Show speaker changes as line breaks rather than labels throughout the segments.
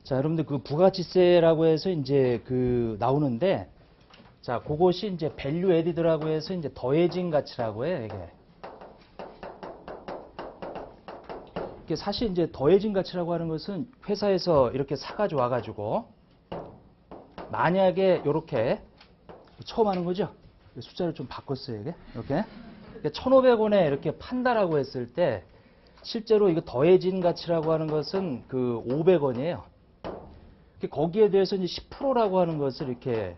자, 여러분들 그 부가가치세라고 해서 이제 그 나오는데, 자, 그것이 이제 밸류 에디드라고 해서 이제 더해진 가치라고 해요, 이게. 이게 사실 이제 더해진 가치라고 하는 것은 회사에서 이렇게 사가지고 와가지고, 만약에 이렇게 처음 하는 거죠? 숫자를 좀 바꿨어요, 이게. 이렇게. 1,500원에 이렇게 판다라고 했을 때, 실제로 이거 더해진 가치라고 하는 것은 그 500원이에요. 거기에 대해서 이제 10%라고 하는 것을 이렇게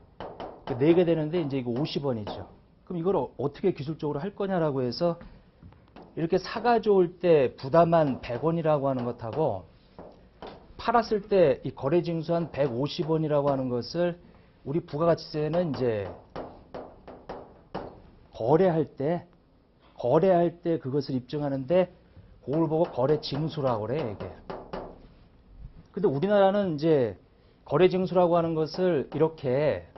내게 되는데 이제 이거 50원이죠. 그럼 이걸 어떻게 기술적으로 할 거냐라고 해서 이렇게 사가지고 올 때 부담한 100원이라고 하는 것하고 팔았을 때 이 거래 징수한 150원이라고 하는 것을 우리 부가가치세는 이제 거래할 때 그것을 입증하는데 그걸 보고 거래 징수라고 그래, 이게. 근데 우리나라는 이제 거래 징수라고 하는 것을 이렇게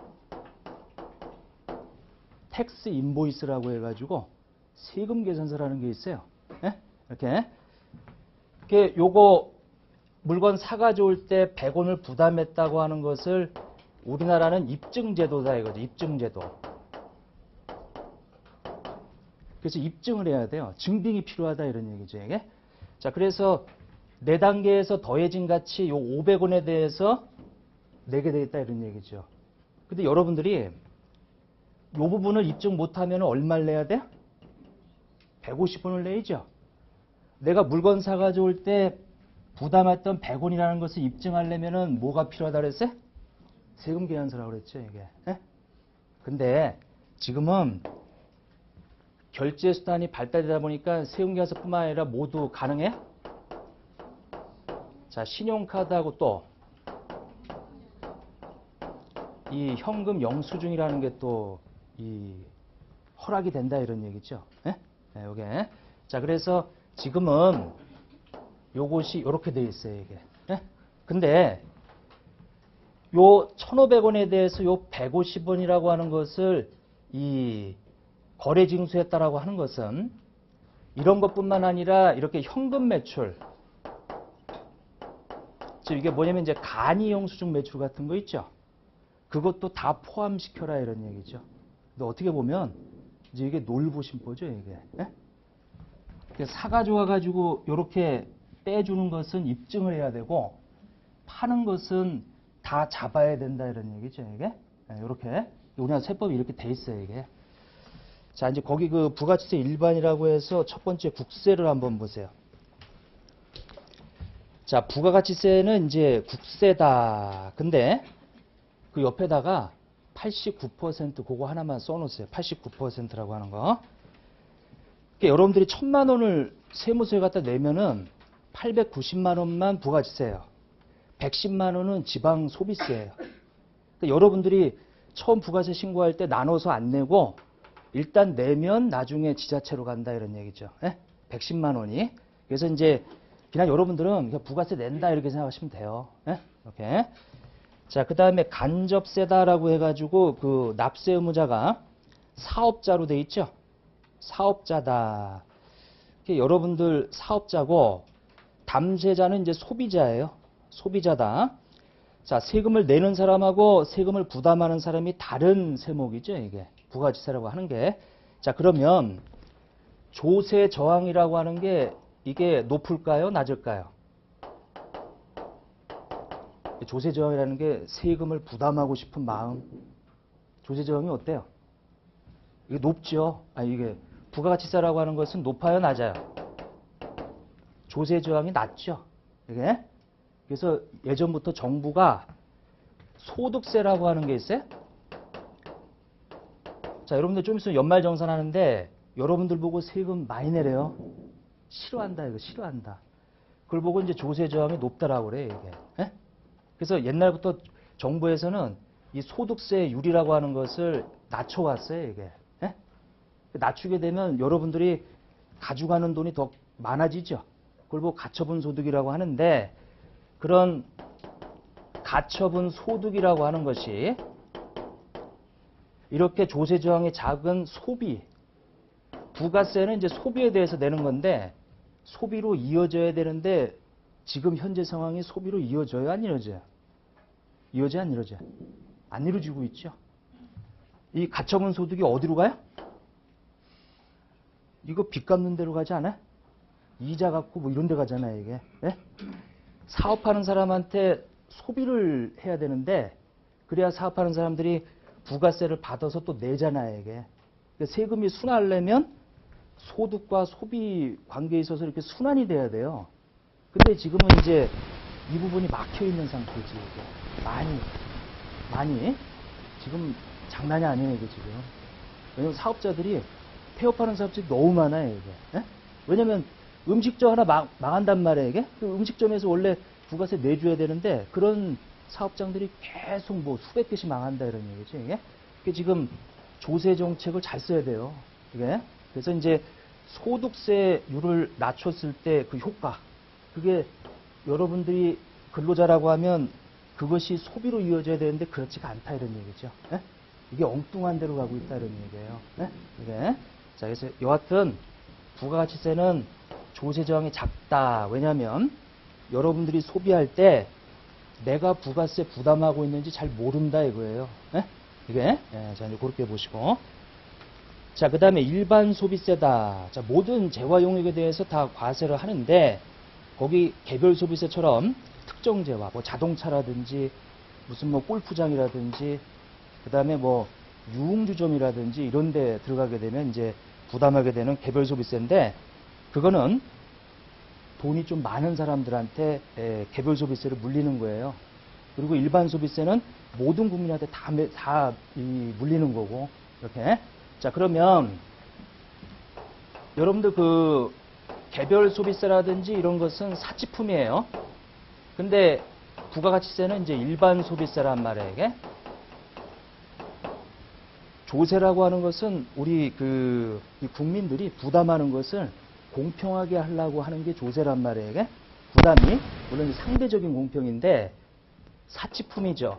텍스 인보이스라고 해가지고 세금 계산서라는 게 있어요. 예? 이렇게 요거 물건 사가지고 올 때 100원을 부담했다고 하는 것을 우리나라는 입증제도다 이거죠. 입증제도. 그래서 입증을 해야 돼요. 증빙이 필요하다 이런 얘기죠. 이게. 자, 그래서 4단계에서 더해진 가치 요 500원에 대해서 내게 되겠다 이런 얘기죠. 근데 여러분들이 요 부분을 입증 못하면 얼마를 내야 돼? 150원을 내야죠. 내가 물건 사가지고 올 때 부담했던 100원이라는 것을 입증하려면은 뭐가 필요하다 그랬어요? 세금 계산서라고 그랬죠, 이게. 예? 근데 지금은 결제 수단이 발달되다 보니까 세금 계산서뿐만 아니라 모두 가능해? 자, 신용카드하고 또 이 현금 영수증이라는 게 또 이 허락이 된다 이런 얘기죠. 예? 네, 요게. 자, 그래서 지금은 요것이 이렇게 돼 있어요, 이게. 예? 근데 요 1,500원에 대해서 요 150원이라고 하는 것을 이 거래 징수했다라고 하는 것은 이런 것뿐만 아니라 이렇게 현금 매출, 즉 이게 뭐냐면 이제 간이 영수증 매출 같은 거 있죠. 그것도 다 포함시켜라 이런 얘기죠. 근데 어떻게 보면 이제 이게 놀부심보죠, 이게. 예? 사가지고 와가지고 이렇게 떼주는 것은 입증을 해야 되고 파는 것은 다 잡아야 된다 이런 얘기죠, 이게. 이렇게 우리나라 세법이 이렇게 돼 있어요, 이게. 자, 이제 거기 그 부가치세 일반이라고 해서 첫 번째 국세를 한번 보세요. 자, 부가가치세는 이제 국세다. 근데 그 옆에다가 89% 그거 하나만 써놓으세요. 89%라고 하는 거. 그러니까 여러분들이 1,000만 원을 세무서에 갖다 내면은 890만 원만 부가가치세예요. 110만 원은 지방 소비세예요. 그러니까 여러분들이 처음 부가세 신고할 때 나눠서 안 내고 일단 내면 나중에 지자체로 간다 이런 얘기죠. 예? 110만 원이. 그래서 이제 그냥 여러분들은 그냥 부가세 낸다 이렇게 생각하시면 돼요. 예? 이렇게. 자, 그 다음에 간접세다라고 해가지고 그 납세 의무자가 사업자로 돼 있죠. 사업자다. 여러분들 사업자고 담세자는 이제 소비자예요. 소비자다. 자, 세금을 내는 사람하고 세금을 부담하는 사람이 다른 세목이죠, 이게. 부가가치세라고 하는 게. 자, 그러면 조세 저항이라고 하는 게 이게 높을까요? 낮을까요? 조세 저항이라는 게 세금을 부담하고 싶은 마음. 조세 저항이 어때요? 이게 높죠? 이게 부가가치세라고 하는 것은 높아요, 낮아요? 조세 저항이 낮죠. 이게. 그래서 예전부터 정부가 소득세라고 하는 게 있어요. 자, 여러분들 좀 있으면 연말정산하는데 여러분들 보고 세금 많이 내래요. 싫어한다, 이거 싫어한다. 그걸 보고 이제 조세 저항이 높다라고 그래, 이게. 예? 그래서 옛날부터 정부에서는 이 소득세율이라고 하는 것을 낮춰왔어요, 이게. 예? 낮추게 되면 여러분들이 가져가는 돈이 더 많아지죠. 그걸 보고 가처분 소득이라고 하는데 그런 가처분 소득이라고 하는 것이 이렇게 조세 저항이 작은 소비, 부가세는 이제 소비에 대해서 내는 건데 소비로 이어져야 되는데 지금 현재 상황이 소비로 이어져요? 안 이어져요? 이어져 안 이어져? 안 이루어지고 있죠. 이 가처분 소득이 어디로 가요? 이거 빚 갚는 데로 가지 않아? 이자 갚고 뭐 이런 데 가잖아요, 이게. 네? 사업하는 사람한테 소비를 해야 되는데 그래야 사업하는 사람들이 부가세를 받아서 또 내잖아요, 이게. 그러니까 세금이 순환하려면 소득과 소비 관계에 있어서 이렇게 순환이 돼야 돼요. 근데 지금은 이제 이 부분이 막혀 있는 상태지, 이게. 많이. 지금 장난이 아니에요, 이게 지금. 왜냐면 사업자들이 폐업하는 사업자들이 너무 많아요, 이게. 예? 왜냐면 음식점 하나 망한단 말이에요, 이게. 그 음식점에서 원래 부가세 내줘야 되는데 그런 사업장들이 계속 뭐 수백 개씩 망한다 이런 얘기죠, 이게. 그게 지금 조세 정책을 잘 써야 돼요, 이게. 그래서 이제 소득세율을 낮췄을 때 그 효과, 그게 여러분들이 근로자라고 하면 그것이 소비로 이어져야 되는데 그렇지가 않다 이런 얘기죠. 예? 이게 엉뚱한 데로 가고 있다 이런 얘기예요. 예? 이게. 자, 그래서 여하튼 부가가치세는 조세 저항이 작다. 왜냐하면 여러분들이 소비할 때 내가 부가세 부담하고 있는지 잘 모른다 이거예요. 예? 이게. 예, 자, 이제 그렇게 보시고. 자, 그 다음에 일반 소비세다. 자, 모든 재화 용역에 대해서 다 과세를 하는데 거기 개별 소비세처럼 특정 재화, 뭐 자동차라든지 무슨 뭐 골프장이라든지 그 다음에 뭐 유흥주점이라든지 이런 데 들어가게 되면 이제 부담하게 되는 개별 소비세인데 그거는 돈이 좀 많은 사람들한테 개별 소비세를 물리는 거예요. 그리고 일반 소비세는 모든 국민한테 다 물리는 거고 이렇게. 자, 그러면 여러분들 그 개별 소비세라든지 이런 것은 사치품이에요. 근데 부가가치세는 이제 일반 소비세란 말이에요, 이게. 조세라고 하는 것은 우리 이 국민들이 부담하는 것을 공평하게 하려고 하는 게 조세란 말이에요, 이게. 부담이 물론 상대적인 공평인데 사치품이죠.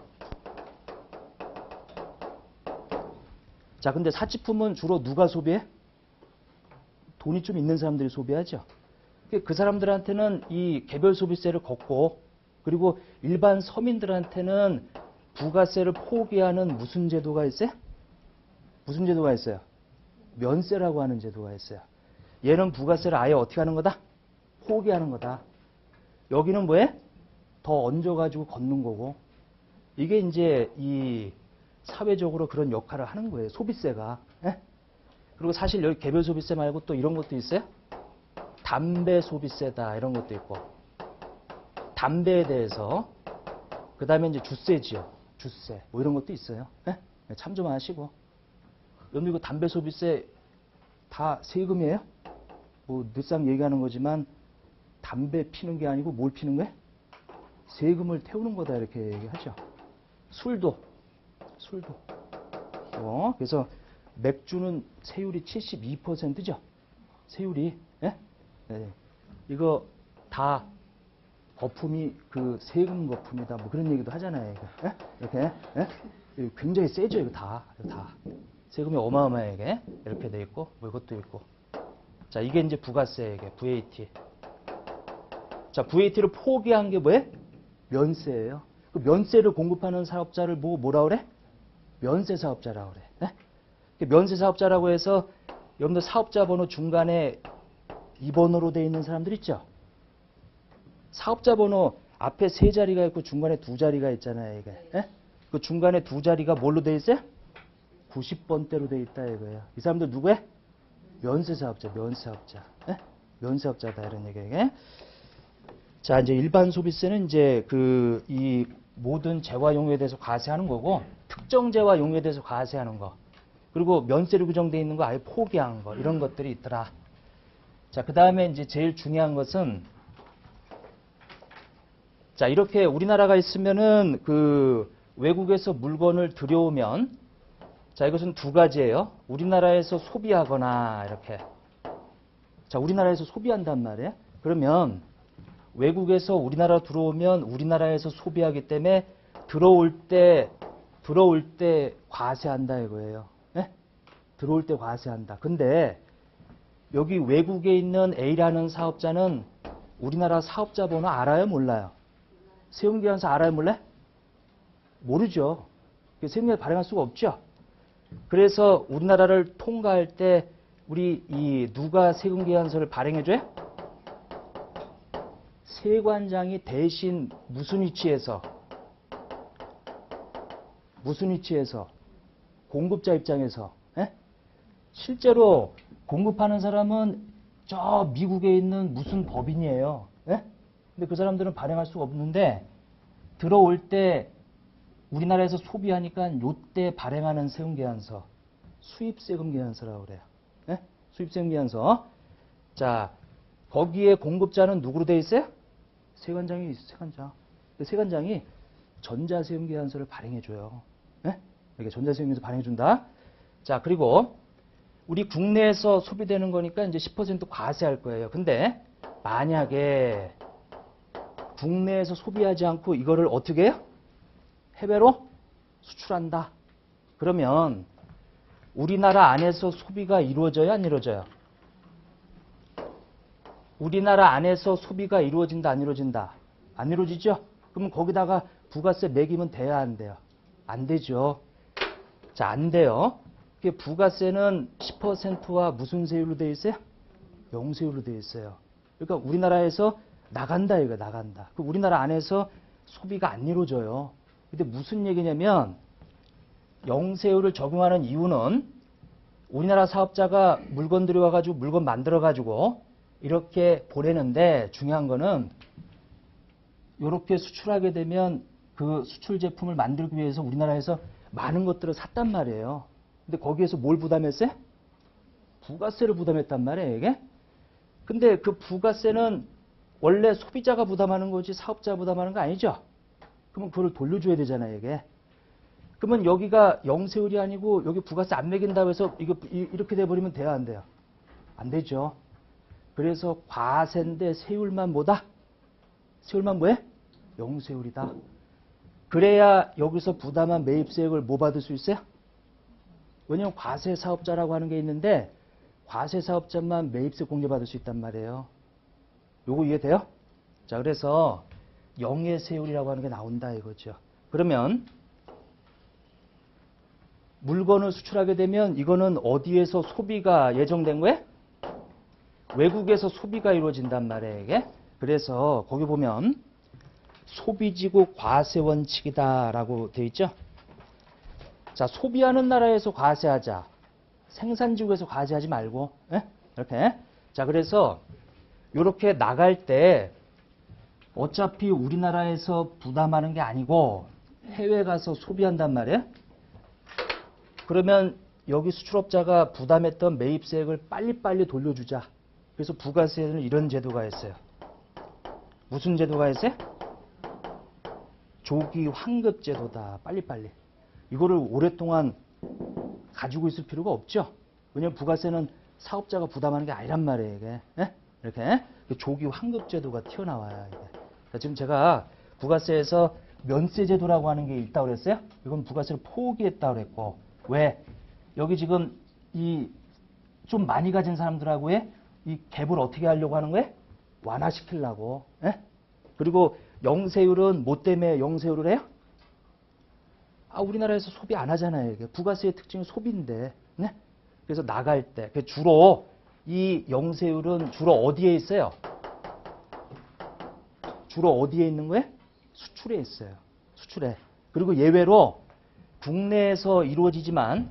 자, 근데 사치품은 주로 누가 소비해? 돈이 좀 있는 사람들이 소비하죠. 그 사람들한테는 이 개별 소비세를 걷고 그리고 일반 서민들한테는 부가세를 포기하는 무슨 제도가 있어요? 무슨 제도가 있어요? 면세라고 하는 제도가 있어요. 얘는 부가세를 아예 어떻게 하는 거다? 포기하는 거다. 여기는 뭐해? 더 얹어가지고 걷는 거고. 이게 이제 이 사회적으로 그런 역할을 하는 거예요. 소비세가. 예? 그리고 사실 여기 개별 소비세 말고 또 이런 것도 있어요. 담배 소비세다 이런 것도 있고. 담배에 대해서 그 다음에 이제 주세지요. 주세 뭐 이런 것도 있어요. 예? 참 좀 아시고. 여러분 이거 담배 소비세 다 세금이에요? 뭐 늘상 얘기하는 거지만 담배 피는 게 아니고 뭘 피는 거예요? 세금을 태우는 거다 이렇게 얘기하죠. 술도. 그래서 맥주는 세율이 72%죠. 세율이. 예? 네. 이거 다 거품이 그 세금 거품이다. 뭐 그런 얘기도 하잖아요. 이거. 예? 이렇게. 예? 굉장히 세죠. 이거 다. 세금이 어마어마하게 이렇게 돼 있고 뭐 이것도 있고. 자, 이게 이제 부가세 이게 VAT. 자, VAT를 포기한 게 뭐예요? 면세예요. 그 면세를 공급하는 사업자를 뭐라 그래? 면세 사업자라고 그래. 네? 면세 사업자라고 해서 여러분들 사업자 번호 중간에 2번으로 돼 있는 사람들 있죠? 사업자 번호 앞에 3자리가 있고 중간에 2자리가 있잖아요. 이게. 네? 그 중간에 2자리가 뭘로 돼 있어요? 90번대로 돼 있다 이거예요. 이 사람들 누구야? 면세 사업자. 네? 면세 사업자다 이런 얘기예요. 자, 이제 일반 소비세는 이제 이 모든 재화 용역에 대해서 과세하는 거고 특정 재화 용역에 대해서 과세하는 거. 그리고 면세로 규정되어 있는 거 아예 포기한 거. 이런 것들이 있더라. 자, 그다음에 이제 제일 중요한 것은 자, 이렇게 우리나라가 있으면은 외국에서 물건을 들여오면 자, 이것은 두 가지예요. 우리나라에서 소비하거나 이렇게. 자, 우리나라에서 소비한단 말이에요. 그러면 외국에서 우리나라 들어오면 우리나라에서 소비하기 때문에 들어올 때 과세한다 이거예요. 네? 들어올 때 과세한다. 근데 여기 외국에 있는 A라는 사업자는 우리나라 사업자 번호 알아요? 몰라요? 세금계산서 알아요? 몰래? 모르죠. 세금계산서 발행할 수가 없죠. 그래서 우리나라를 통과할 때 우리 누가 세금계산서를 발행해줘요? 세관장이 대신 무슨 위치에서 공급자 입장에서 실제로 공급하는 사람은 저 미국에 있는 무슨 법인이에요. 근데 그 사람들은 발행할 수가 없는데 들어올 때 우리나라에서 소비하니까 요때 발행하는 세금계산서 수입세금계산서라고 그래요. 수입세금계산서. 자, 거기에 공급자는 누구로 돼 있어요? 세관장이 있어요. 세관장. 세관장이 전자세금계산서를 발행해줘요. 이렇게 전자세금계산서 발행해준다. 자, 그리고 우리 국내에서 소비되는 거니까 이제 10% 과세할 거예요. 근데 만약에 국내에서 소비하지 않고 이거를 어떻게 해요? 해외로 수출한다. 그러면 우리나라 안에서 소비가 이루어져요? 안 이루어져요? 우리나라 안에서 소비가 이루어진다? 안 이루어진다? 안 이루어지죠? 그러면 거기다가 부가세 매기면 돼야 안 돼요? 안 되죠. 자, 안 돼요. 부가세는 10%와 무슨 세율로 되어 있어요? 0세율로 되어 있어요. 그러니까 우리나라에서 나간다 이거 나간다. 그 우리나라 안에서 소비가 안 이루어져요. 근데 무슨 얘기냐면 0세율을 적용하는 이유는 우리나라 사업자가 물건 들여와가지고 물건 만들어가지고 이렇게 보내는데 중요한 거는 이렇게 수출하게 되면 그 수출 제품을 만들기 위해서 우리나라에서 많은 것들을 샀단 말이에요. 근데 거기에서 뭘 부담했어요? 부가세를 부담했단 말이에요, 이게. 근데 그 부가세는 원래 소비자가 부담하는 거지 사업자가 부담하는 거 아니죠? 그러면 그걸 돌려줘야 되잖아요, 이게. 그러면 여기가 0세율이 아니고 여기 부가세 안 매긴다고 해서 이렇게 돼버리면 돼요, 안 돼요? 안 되죠. 그래서 과세인데 세율만 뭐다? 세율만 뭐해? 0세율이다. 그래야 여기서 부담한 매입세액을 뭐 받을 수 있어요? 왜냐면 과세 사업자라고 하는 게 있는데 과세 사업자만 매입세 공제받을 수 있단 말이에요. 요거 이해돼요? 자, 그래서 영해세율이라고 하는 게 나온다 이거죠. 그러면 물건을 수출하게 되면 이거는 어디에서 소비가 예정된 거예요? 외국에서 소비가 이루어진단 말이에요, 이게. 그래서 거기 보면 소비지구 과세 원칙이다라고 되어 있죠. 자, 소비하는 나라에서 과세하자. 생산지구에서 과세하지 말고. 이렇게. 자, 그래서 이렇게 나갈 때 어차피 우리나라에서 부담하는 게 아니고 해외 가서 소비한단 말이에요. 그러면 여기 수출업자가 부담했던 매입세액을 빨리빨리 돌려주자. 그래서 부가세는 이런 제도가 있어요. 무슨 제도가 있어요? 조기 환급 제도다. 빨리빨리. 이거를 오랫동안 가지고 있을 필요가 없죠. 왜냐하면 부가세는 사업자가 부담하는 게 아니란 말이에요. 이게. 이렇게 조기 환급 제도가 튀어나와요. 이게. 지금 제가 부가세에서 면세 제도라고 하는 게 있다고 그랬어요. 이건 부가세를 포기했다고 그랬고. 왜? 여기 지금 좀 많이 가진 사람들하고의 이 갭을 어떻게 하려고 하는 거예요? 완화시키려고. 그리고 영세율은 뭐 때문에 영세율을 해요? 우리나라에서 소비 안 하잖아요. 이게 부가세의 특징은 소비인데. 그래서 나갈 때 주로 이 영세율은 주로 어디에 있어요? 주로 어디에 있는 거예요? 수출에 있어요. 수출에. 그리고 예외로 국내에서 이루어지지만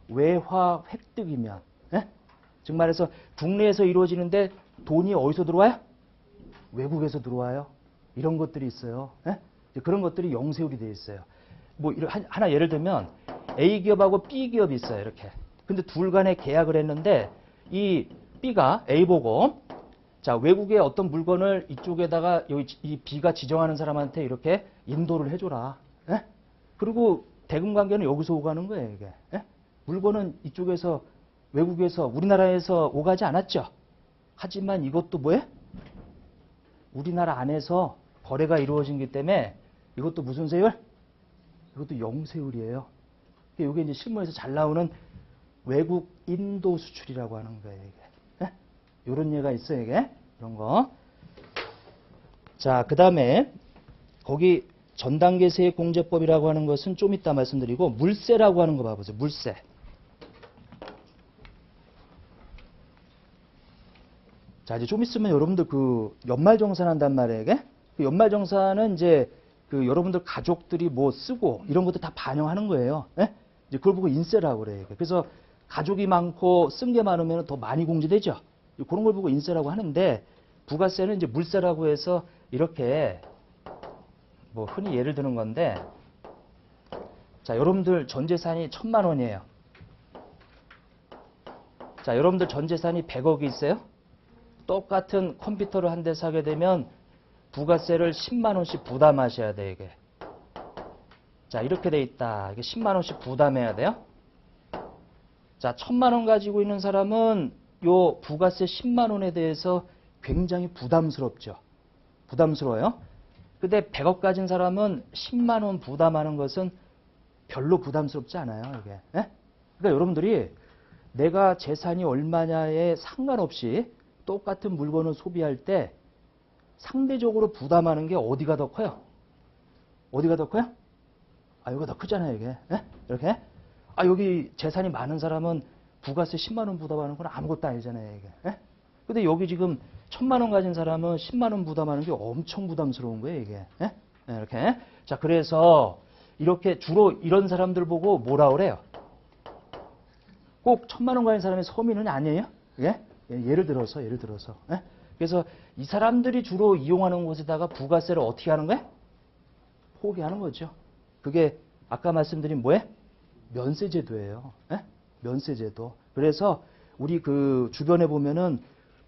외화 획득이면, 즉 말해서 국내에서 이루어지는데 돈이 어디서 들어와요? 외국에서 들어와요. 이런 것들이 있어요. 그런 것들이 영세율이 되어 있어요. 뭐 하나 예를 들면 A 기업하고 B 기업이 있어요. 이렇게. 근데 둘 간에 계약을 했는데 이 B가 A 보고 자, 외국의 어떤 물건을 이쪽에다가 이 B가 지정하는 사람한테 이렇게 인도를 해줘라. 그리고 대금 관계는 여기서 오가는 거예요. 이게. 물건은 이쪽에서 외국에서 우리나라에서 오가지 않았죠. 하지만 이것도 뭐예요? 우리나라 안에서 거래가 이루어진기 때문에 이것도 무슨 세율? 이것도 영세율이에요. 이게 이제 실무에서 잘 나오는 외국 인도 수출이라고 하는 거예요. 이게. 이런 예가 있어요. 이게. 이런 거. 자, 그 다음에 거기 전단계 세액공제법이라고 하는 것은 좀 이따 말씀드리고 물세라고 하는 거 봐보세요. 물세. 자, 이제 좀 있으면 여러분들 그 연말정산한단 말이에요. 이게? 그 연말정산은 이제 그 여러분들 가족들이 뭐 쓰고 이런 것도 다 반영하는 거예요. 예? 이제 그걸 보고 인세라고 그래요. 그래서 가족이 많고 쓴 게 많으면 더 많이 공제되죠. 그런 걸 보고 인세라고 하는데 부가세는 이제 물세라고 해서 이렇게 뭐 흔히 예를 드는 건데 자, 여러분들 전 재산이 1,000만 원이에요. 자, 여러분들 전 재산이 100억이 있어요. 똑같은 컴퓨터를 한 대 사게 되면 부가세를 10만 원씩 부담하셔야 돼, 이게. 자, 이렇게 돼 있다. 이게 10만 원씩 부담해야 돼요. 자, 1,000만 원 가지고 있는 사람은 요 부가세 10만 원에 대해서 굉장히 부담스럽죠. 부담스러워요. 근데 100억 가진 사람은 10만 원 부담하는 것은 별로 부담스럽지 않아요, 이게. 예? 그러니까 여러분들이 내가 재산이 얼마냐에 상관없이 똑같은 물건을 소비할 때 상대적으로 부담하는 게 어디가 더 커요? 어디가 더 커요? 아, 여기가 더 크잖아요, 이게. 예? 이렇게. 아, 여기 재산이 많은 사람은 부가세 10만 원 부담하는 건 아무것도 아니잖아요, 이게. 예? 근데 여기 지금 1,000만 원 가진 사람은 10만 원 부담하는 게 엄청 부담스러운 거예요, 이게. 예? 예, 이렇게. 자, 그래서 이렇게 주로 이런 사람들 보고 뭐라 그래요? 꼭 1,000만 원 가진 사람이 서민은 아니에요? 예? 예를 들어서. 예? 그래서 이 사람들이 주로 이용하는 곳에다가 부가세를 어떻게 하는 거예요? 포기하는 거죠. 그게 아까 말씀드린 뭐예요? 면세제도예요. 예? 면세제도. 그래서 우리 그 주변에 보면은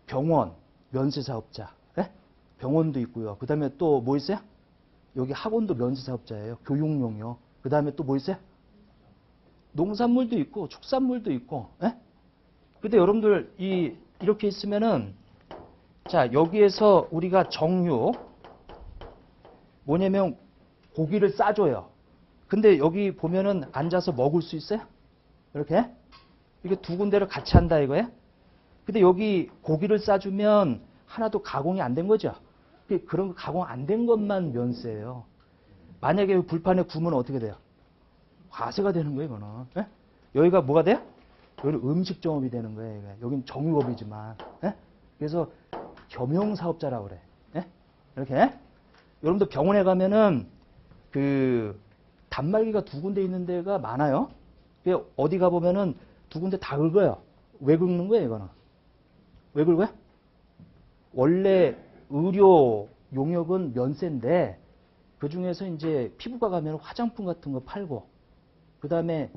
병원, 면세사업자. 예? 병원도 있고요. 그 다음에 또 뭐 있어요? 여기 학원도 면세사업자예요. 교육용이요. 그 다음에 또 뭐 있어요? 농산물도 있고 축산물도 있고. 예? 근데 여러분들 이렇게 있으면은 자, 여기에서 우리가 정육 뭐냐면 고기를 싸줘요. 근데 여기 보면은 앉아서 먹을 수 있어요? 이렇게? 이게 두 군데를 같이 한다 이거예요? 근데 여기 고기를 싸주면 하나도 가공이 안 된 거죠? 그런 거 가공 안 된 것만 면세예요. 만약에 불판에 구우면 어떻게 돼요? 과세가 되는 거예요, 이거는. 예? 여기가 뭐가 돼요? 여기는 음식점업이 되는 거예요. 이게. 여긴 정육업이지만. 예? 그래서 겸용사업자라고 그래. 예? 이렇게. 여러분들 병원에 가면은 그 단말기가 두 군데 있는 데가 많아요. 어디 가보면은 두 군데 다 긁어요. 왜 긁는 거예요, 이거는? 왜 긁어요? 원래 의료 용역은 면세인데 그 중에서 이제 피부과 가면 화장품 같은 거 팔고 그 다음에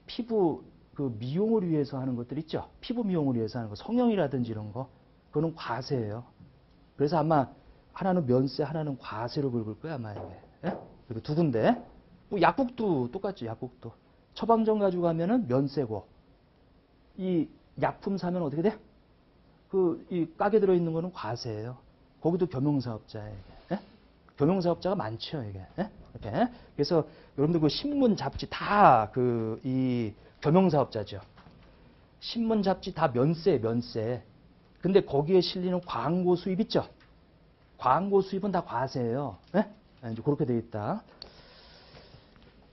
피부 그 미용을 위해서 하는 것들 있죠. 피부 미용을 위해서 하는 거, 성형이라든지 이런 거, 그거는 과세예요. 그래서 아마 하나는 면세, 하나는 과세로 긁을 거야 아마 이게. 예? 그리고 두 군데. 뭐 약국도 똑같죠. 약국도 처방전 가지고 가면은 면세고 이 약품 사면 어떻게 돼? 그 이 가게 들어 있는 거는 과세예요. 거기도 겸용사업자예요. 이게. 예? 겸용사업자가 많죠 이게. 예? 이렇게. 그래서 여러분들 그 신문 잡지 다 그 이 겸용사업자죠. 신문 잡지 다 면세. 근데 거기에 실리는 광고 수입 있죠. 광고 수입은 다 과세예요. 예? 이제 그렇게 돼 있다.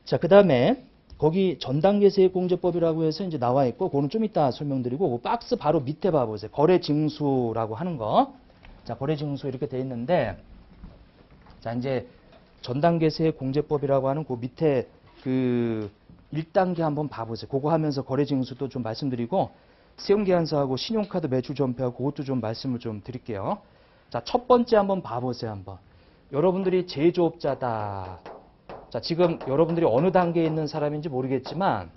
자, 그 다음에 거기 전단계세액공제법이라고 해서 이제 나와 있고, 그거는 좀 이따 설명드리고, 그 박스 바로 밑에 봐보세요. 거래징수라고 하는 거. 자, 거래징수 이렇게 돼 있는데, 자, 이제 전단계세액공제법이라고 하는 그 밑에 그 1단계 한번 봐보세요. 그거 하면서 거래징수도 좀 말씀드리고, 세금계산서하고 신용카드 매출 전폐하고 그것도 좀 말씀을 좀 드릴게요. 자, 첫 번째 한번 봐보세요. 한번. 여러분들이 제조업자다. 자, 지금 여러분들이 어느 단계에 있는 사람인지 모르겠지만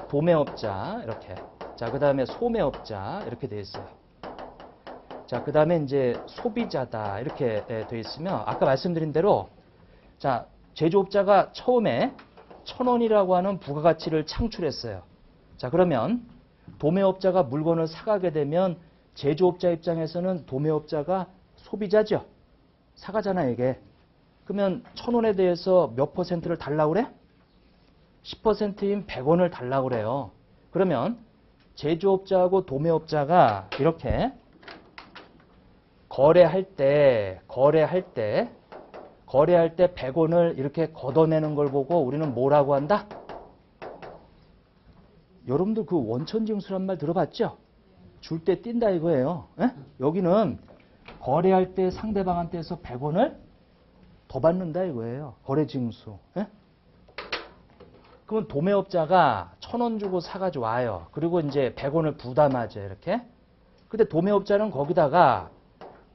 도매업자 이렇게. 자, 그 다음에 소매업자 이렇게 되어 있어요. 자, 그 다음에 이제 소비자다 이렇게 되어 있으면 아까 말씀드린 대로 자, 제조업자가 처음에 1,000원이라고 하는 부가가치를 창출했어요. 자, 그러면 도매업자가 물건을 사가게 되면 제조업자 입장에서는 도매업자가 소비자죠. 사가잖아 이게. 그러면 1,000원에 대해서 몇 퍼센트를 달라고 그래? 10%인 100원을 달라고 그래요. 그러면 제조업자하고 도매업자가 이렇게 거래할 때 100원을 이렇게 걷어내는 걸 보고 우리는 뭐라고 한다? 여러분들 그 원천징수란 말 들어봤죠? 줄 때 뛴다 이거예요. 에? 여기는 거래할 때 상대방한테서 100원을 더 받는다 이거예요. 거래징수. 에? 그러면 도매업자가 1,000원 주고 사가지고 와요. 그리고 이제 100원을 부담하죠. 이렇게. 근데 도매업자는 거기다가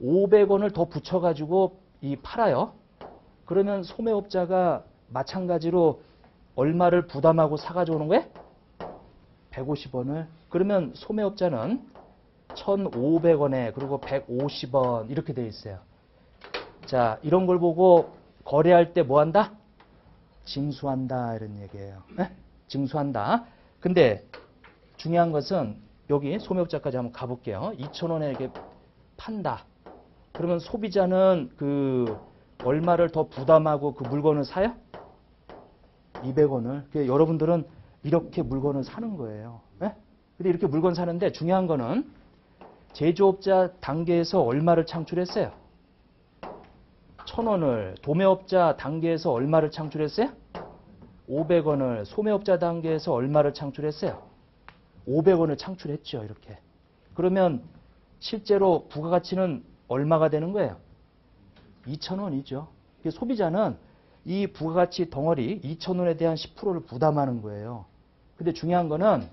500원을 더 붙여가지고 팔아요. 그러면 소매업자가 마찬가지로 얼마를 부담하고 사가지고 오는 거예요? 150원을. 그러면 소매업자는 1,500원에 그리고 150원 이렇게 돼 있어요. 자, 이런 걸 보고 거래할 때 뭐 한다? 징수한다 이런 얘기예요. 네? 징수한다. 근데 중요한 것은 여기 소매업자까지 한번 가볼게요. 2,000원에 이렇게 판다. 그러면 소비자는 그 얼마를 더 부담하고 그 물건을 사요? 200원을. 그러니까 여러분들은 이렇게 물건을 사는 거예요. 네? 근데 이렇게 물건 사는데 중요한 거는 제조업자 단계에서 얼마를 창출했어요? 1,000원을. 도매업자 단계에서 얼마를 창출했어요? 500원을. 소매업자 단계에서 얼마를 창출했어요? 500원을 창출했죠. 이렇게. 그러면 실제로 부가가치는 얼마가 되는 거예요? 2,000원이죠. 소비자는 이 부가가치 덩어리 2,000원에 대한 10%를 부담하는 거예요. 근데 중요한 거는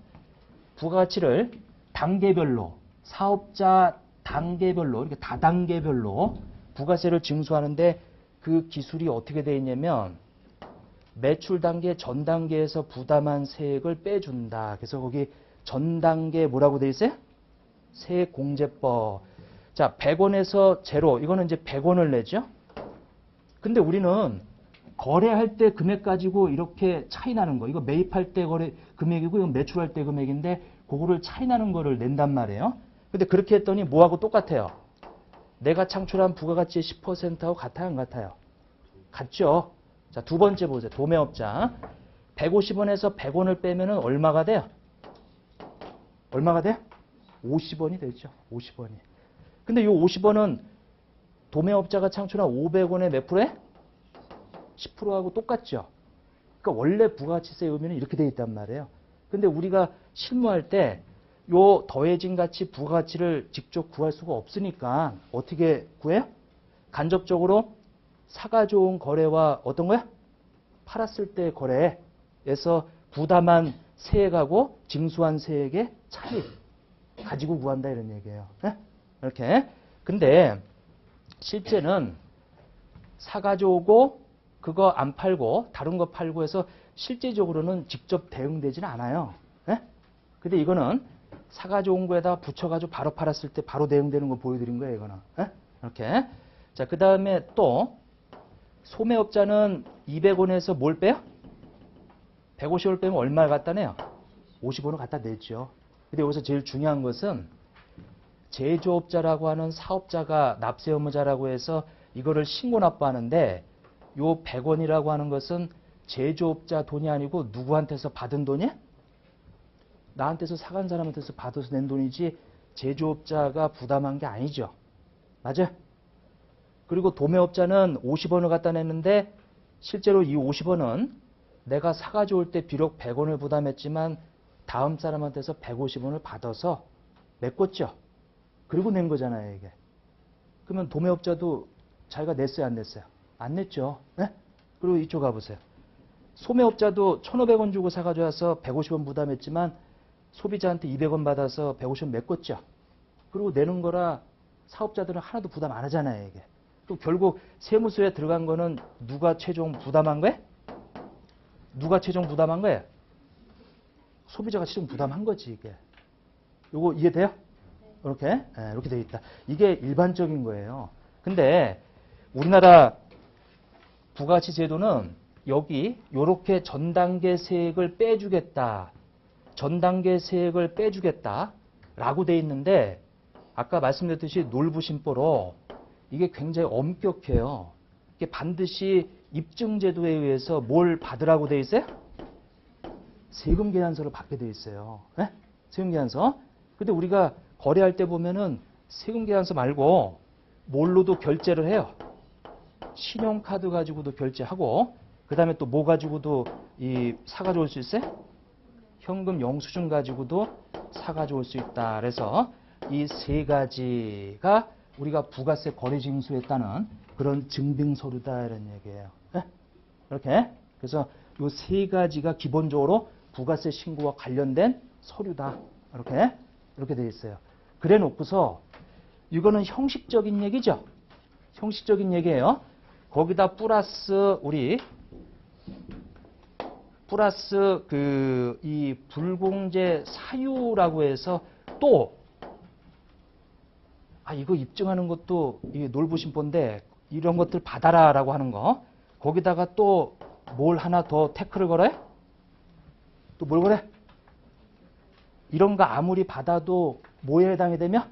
부가가치를 단계별로, 사업자 단계별로, 이렇게 다단계별로 부가세를 징수하는데 그 기술이 어떻게 되어 있냐면 매출 단계 전 단계에서 부담한 세액을 빼준다. 그래서 거기 전 단계 뭐라고 되어 있어요? 세액공제법. 자, 100원에서 제로. 이거는 이제 100원을 내죠. 근데 우리는 거래할 때 금액 가지고 이렇게 차이 나는 거. 이거 매입할 때 거래 금액이고 이건 매출할 때 금액인데 그거를 차이 나는 거를 낸단 말이에요. 근데 그렇게 했더니 뭐하고 똑같아요? 내가 창출한 부가가치의 10%하고 같아요, 안 같아요? 같죠? 자, 두 번째 보세요. 도매업자. 150원에서 100원을 빼면은 얼마가 돼요? 얼마가 돼요? 50원이 되죠. 50원이. 근데 이 50원은 도매업자가 창출한 500원의 몇 프로에? 10%하고 똑같죠. 그러니까 원래 부가가치세 의무는 이렇게 돼 있단 말이에요. 근데 우리가 실무할 때 요 더해진 가치 부가가치를 직접 구할 수가 없으니까 어떻게 구해요? 간접적으로 사가져온 거래와 어떤 거야? 팔았을 때 거래에서 부담한 세액하고 징수한 세액의 차이 가지고 구한다 이런 얘기예요. 네? 이렇게. 근데 실제는 사가져오고 그거 안 팔고 다른 거 팔고 해서 실제적으로는 직접 대응되지는 않아요. 네? 근데 이거는 사가져온 거에다 붙여가지고 바로 팔았을 때 바로 대응되는 거 보여드린 거예요. 이거는. 네? 이렇게. 자, 그 다음에 또 소매업자는 200원에서 뭘 빼요? 150원을 빼면 얼마를 갖다 내요? 50원을 갖다 내죠. 근데 여기서 제일 중요한 것은 제조업자라고 하는 사업자가 납세 의무자라고 해서 이거를 신고 납부하는데 요 100원이라고 하는 것은 제조업자 돈이 아니고 누구한테서 받은 돈이야? 나한테서 사간 사람한테서 받아서 낸 돈이지 제조업자가 부담한 게 아니죠. 맞아요? 그리고 도매업자는 50원을 갖다 냈는데 실제로 이 50원은 내가 사가져올 때 비록 100원을 부담했지만 다음 사람한테서 150원을 받아서 메꿨죠. 그리고 낸 거잖아요, 이게. 그러면 도매업자도 자기가 냈어요, 안 냈어요? 안 냈죠. 네? 그리고 이쪽 가보세요. 소매업자도 1,500원 주고 사가지고 와서 150원 부담했지만 소비자한테 200원 받아서 150원 메꿨죠. 그리고 내는 거라 사업자들은 하나도 부담 안 하잖아요, 이게. 또 결국 세무서에 들어간 거는 누가 최종 부담한 거예요? 누가 최종 부담한 거예요? 소비자가 최종 부담한 거지, 이게. 요거 이해돼요? 이렇게? 네, 이렇게 돼 있다. 이게 일반적인 거예요. 근데 우리나라 부가가치 제도는 여기 요렇게 전 단계 세액을 빼주겠다. 전 단계 세액을 빼주겠다라고 돼 있는데 아까 말씀드렸듯이 놀부심보로 이게 굉장히 엄격해요. 이게 반드시 입증제도에 의해서 뭘 받으라고 돼 있어요? 세금 계산서를 받게 돼 있어요. 네? 세금 계산서. 근데 우리가 거래할 때 보면은 세금 계산서 말고 뭘로도 결제를 해요. 신용카드 가지고도 결제하고, 그 다음에 또 뭐 가지고도 사가져올 수 있어요? 현금 영수증 가지고도 사가져올 수 있다. 그래서 이 세 가지가 우리가 부가세 거래 징수했다는 그런 증빙 서류다 이런 얘기예요. 네? 이렇게. 그래서 이 세 가지가 기본적으로 부가세 신고와 관련된 서류다. 이렇게 되어 있어요. 그래 놓고서 이거는 형식적인 얘기죠. 형식적인 얘기예요. 거기다 플러스 이 불공제 사유라고 해서 또 이거 입증하는 것도 이 놀부심보인데 이런 것들 받아라라고 하는 거. 거기다가 또 뭘 하나 더 태클을 걸어요? 또 뭘 걸어? 이런 거 아무리 받아도 뭐에 해당이 되면?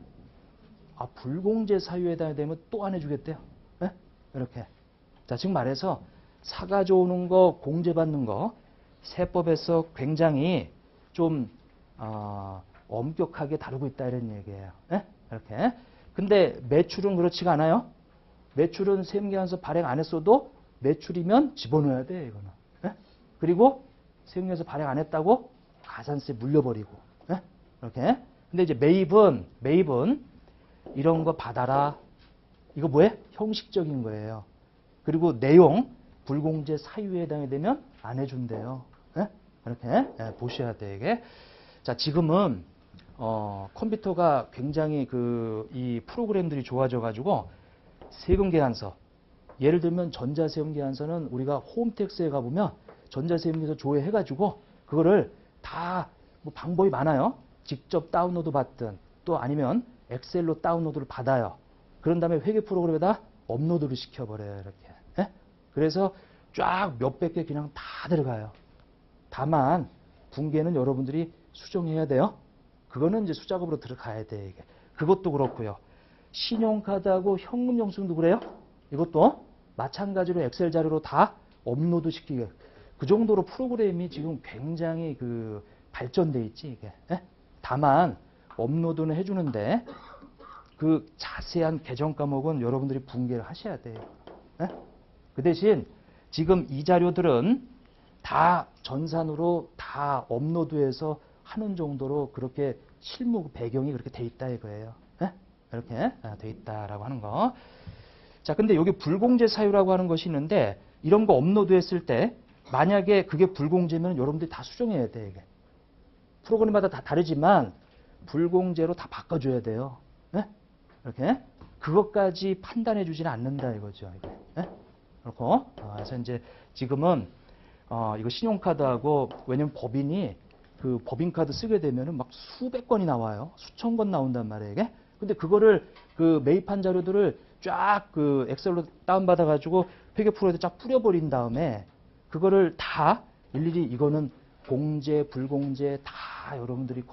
불공제 사유에 해당이 되면 또 안 해주겠대요. 네? 이렇게. 자, 즉 말해서 사가져오는 거, 공제받는 거 세법에서 굉장히 좀 엄격하게 다루고 있다 이런 얘기예요. 네? 이렇게. 근데 매출은 그렇지가 않아요. 매출은 세무계산서 발행 안 했어도 매출이면 집어넣어야 돼 이거는. 네? 그리고 세무계산서 발행 안 했다고 가산세 물려버리고. 네? 이렇게. 근데 이제 매입은 이런 거 받아라. 이거 뭐예요? 형식적인 거예요. 그리고 내용 불공제 사유에 해당이 되면 안 해준대요. 네? 이렇게 보셔야 돼 이게. 자, 지금은 컴퓨터가 굉장히 이 프로그램들이 좋아져 가지고 세금 계산서, 예를 들면 전자세금 계산서는 우리가 홈택스에 가보면 전자세금 계산서 조회해 가지고 그거를 다 뭐 방법이 많아요. 직접 다운로드 받든 또 아니면 엑셀로 다운로드를 받아요. 그런 다음에 회계 프로그램에다 업로드를 시켜버려요. 이렇게. 네? 그래서 쫙 몇백 개 그냥 다 들어가요. 다만 분계는 여러분들이 수정해야 돼요. 그거는 이제 수작업으로 들어가야 돼 이게. 그것도 그렇고요. 신용카드하고 현금 영수증도 그래요. 이것도 마찬가지로 엑셀 자료로 다 업로드 시키게. 그 정도로 프로그램이 지금 굉장히 발전돼 있지 이게. 네? 다만 업로드는 해주는데 그 자세한 계정 과목은 여러분들이 분계를 하셔야 돼요. 네? 그 대신 지금 이 자료들은 다 전산으로 다 업로드해서 하는 정도로 그렇게 실무 배경이 그렇게 돼 있다 이거예요. 네? 이렇게 돼 있다라고 하는 거. 자, 근데 여기 불공제 사유라고 하는 것이 있는데 이런 거 업로드했을 때 만약에 그게 불공제면 여러분들이 다 수정해야 돼 이게. 프로그램마다 다 다르지만 불공제로 다 바꿔줘야 돼요. 네? 이렇게. 그것까지 판단해 주지는 않는다 이거죠. 이게. 네? 그렇고. 그래서 이제 지금은 이거 신용카드하고 왜냐면 법인이 그 법인카드 쓰게 되면은 막 수백 건이 나와요. 수천 건 나온단 말이에요. 이게. 근데 그거를 매입한 자료들을 쫙 엑셀로 다운받아 가지고 회계 프로에다 쫙 뿌려버린 다음에 그거를 다 일일이 이거는 공제, 불공제 다 여러분들이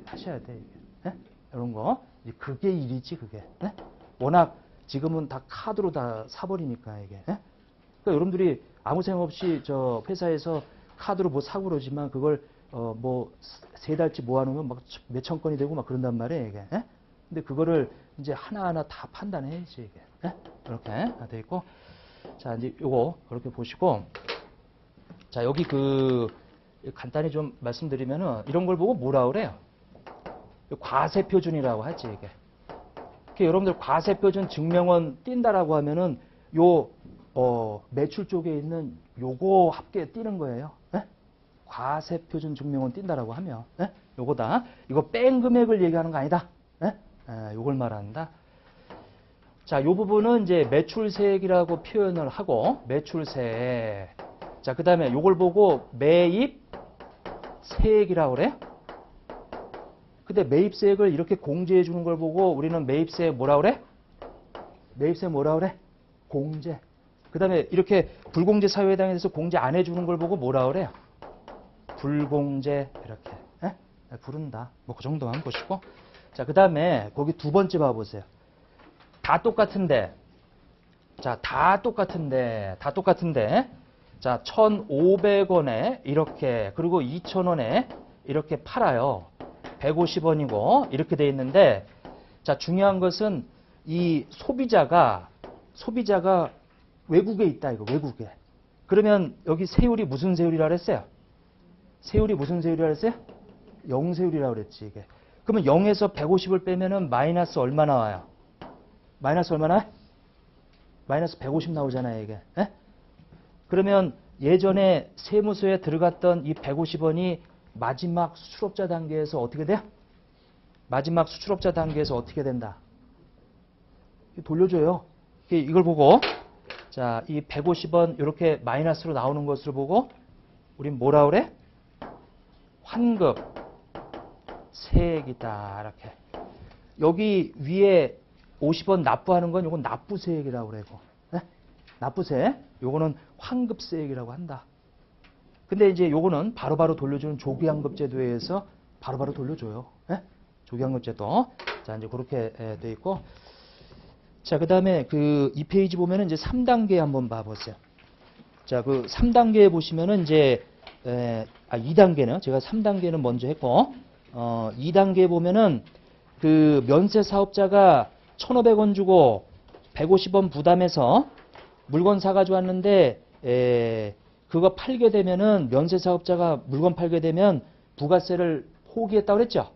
하셔야 돼. 이게. 네? 이런 거. 그게 일이지, 그게. 네? 워낙 지금은 다 카드로 다 사버리니까, 이게. 네? 그러니까 여러분들이 아무 생각 없이 저 회사에서 카드로 뭐 사고 그러지만 그걸 뭐 세 달치 모아놓으면 막 몇천 건이 되고 막 그런단 말이에요, 이게. 네? 근데 그거를 이제 하나하나 다 판단해야지, 이게. 네? 이렇게 돼 있고. 자, 이제 요거, 그렇게 보시고. 자, 여기 간단히 좀 말씀드리면은 이런 걸 보고 뭐라 그래요? 과세표준이라고 하지 이게. 여러분들 과세표준 증명원 띈다라고 하면은 매출 쪽에 있는 요거 합계 띄는 거예요. 네? 과세표준 증명원 띈다라고 하면 네? 요거다. 이거 뺀 금액을 얘기하는 거 아니다. 네? 요걸 말한다. 자, 요 부분은 이제 매출세액이라고 표현을 하고 매출세. 자, 그 다음에 요걸 보고 매입세액이라고 그래요. 근데 매입세액을 이렇게 공제해 주는 걸 보고 우리는 매입세 뭐라 그래? 매입세 뭐라 그래? 공제. 그 다음에 이렇게 불공제 사유에 해당해서 공제 안 해주는 걸 보고 뭐라 그래요? 불공제. 이렇게. 부른다. 뭐 그 정도만 보시고. 자, 그 다음에 거기 두 번째 봐보세요. 다 똑같은데. 자, 다 똑같은데. 자, 1,500원에 이렇게, 그리고 2,000원에 이렇게 팔아요. 150원이고, 이렇게 돼 있는데, 자, 중요한 것은 이 소비자가 외국에 있다 이거 외국에. 그러면 여기 세율이 무슨 세율이라 그랬어요? 세율이 무슨 세율이라 그랬어요? 0세율이라고 그랬지 이게. 그러면 0에서 150을 빼면은 마이너스 얼마 나와요? 마이너스 얼마 나와요? 마이너스 150 나오잖아요 이게. 에? 그러면 예전에 세무서에 들어갔던 이 150원이 마지막 수출업자 단계에서 어떻게 돼요? 마지막 수출업자 단계에서 어떻게 된다? 돌려줘요. 이걸 보고 자, 이 150원 이렇게 마이너스로 나오는 것을 보고 우린 뭐라 그래? 환급 세액이다. 이렇게. 여기 위에 50원 납부하는 건 이건 납부세액이라고 그래고. 네? 납부세. 요거는 환급세액이라고 한다. 근데 이제 요거는 바로바로 돌려주는 조기환급제도에 의해서 바로바로 돌려줘요. 네? 조기환급제도. 자, 이제 그렇게 돼 있고. 자, 그 다음에 그 2페이지 보면은 이제 3단계 한번 봐보세요. 자, 그 3단계에 보시면은 이제, 2단계는, 제가 3단계는 먼저 했고, 2단계에 보면은 그 면세 사업자가 1,500원 주고 150원 부담해서 물건 사가지고 왔는데, 그거 팔게 되면은 면세 사업자가 물건 팔게 되면 부가세를 포기했다고 그랬죠?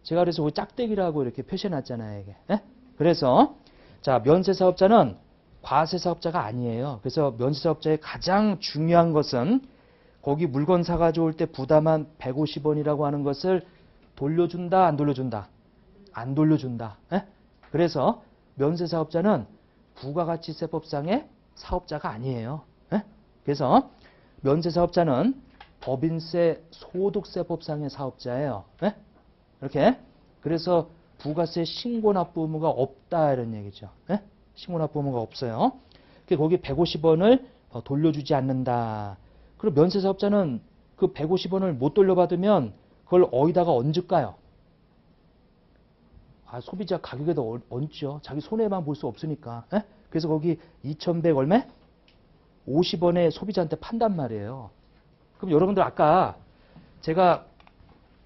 제가 그래서 그 짝대기라고 이렇게 표시해 놨잖아요, 이게. 예? 그래서, 자, 면세 사업자는 과세 사업자가 아니에요. 그래서 면세 사업자의 가장 중요한 것은 거기 물건 사가지고 올 때 부담한 150원이라고 하는 것을 돌려준다, 안 돌려준다? 안 돌려준다. 에? 그래서 면세 사업자는 부가가치세법상의 사업자가 아니에요. 에? 그래서 면세 사업자는 법인세, 소득세법상의 사업자예요. 에? 이렇게. 그래서 부가세 신고 납부 의무가 없다 이런 얘기죠. 예? 신고 납부 의무가 없어요. 거기 150원을 돌려주지 않는다. 그리고 면세 사업자는 그 150원을 못 돌려받으면 그걸 어디다가 얹을까요? 소비자 가격에다 얹죠. 자기 손해만 볼 수 없으니까. 예? 그래서 거기 2,100 얼마? 50원에 소비자한테 판단 말이에요. 그럼 여러분들 아까 제가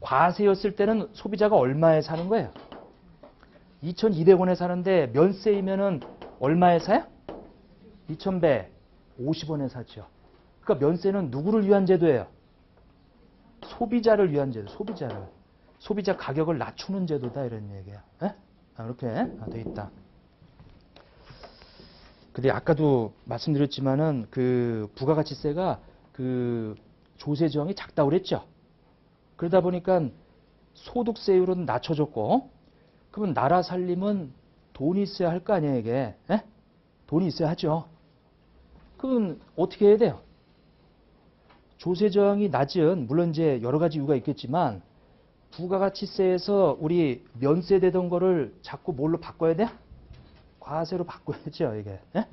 과세였을 때는 소비자가 얼마에 사는 거예요? 2,200원에 사는데 면세이면은 얼마에 사요? 2,150원에 사죠. 그러니까 면세는 누구를 위한 제도예요? 소비자를 위한 제도. 소비자를. 소비자 가격을 낮추는 제도다 이런 얘기예요. 이렇게 돼 있다. 근데 아까도 말씀드렸지만은 그 부가가치세가 그 조세저항이 작다고 그랬죠. 그러다 보니까 소득세율은 낮춰줬고, 그러면 나라 살림은 돈이 있어야 할 거 아니에요, 이게. 에? 돈이 있어야 하죠. 그러면 어떻게 해야 돼요? 조세저항이 낮은, 물론 이제 여러 가지 이유가 있겠지만, 부가가치세에서 우리 면세되던 거를 자꾸 뭘로 바꿔야 돼? 과세로 바꿔야죠, 이게. 에?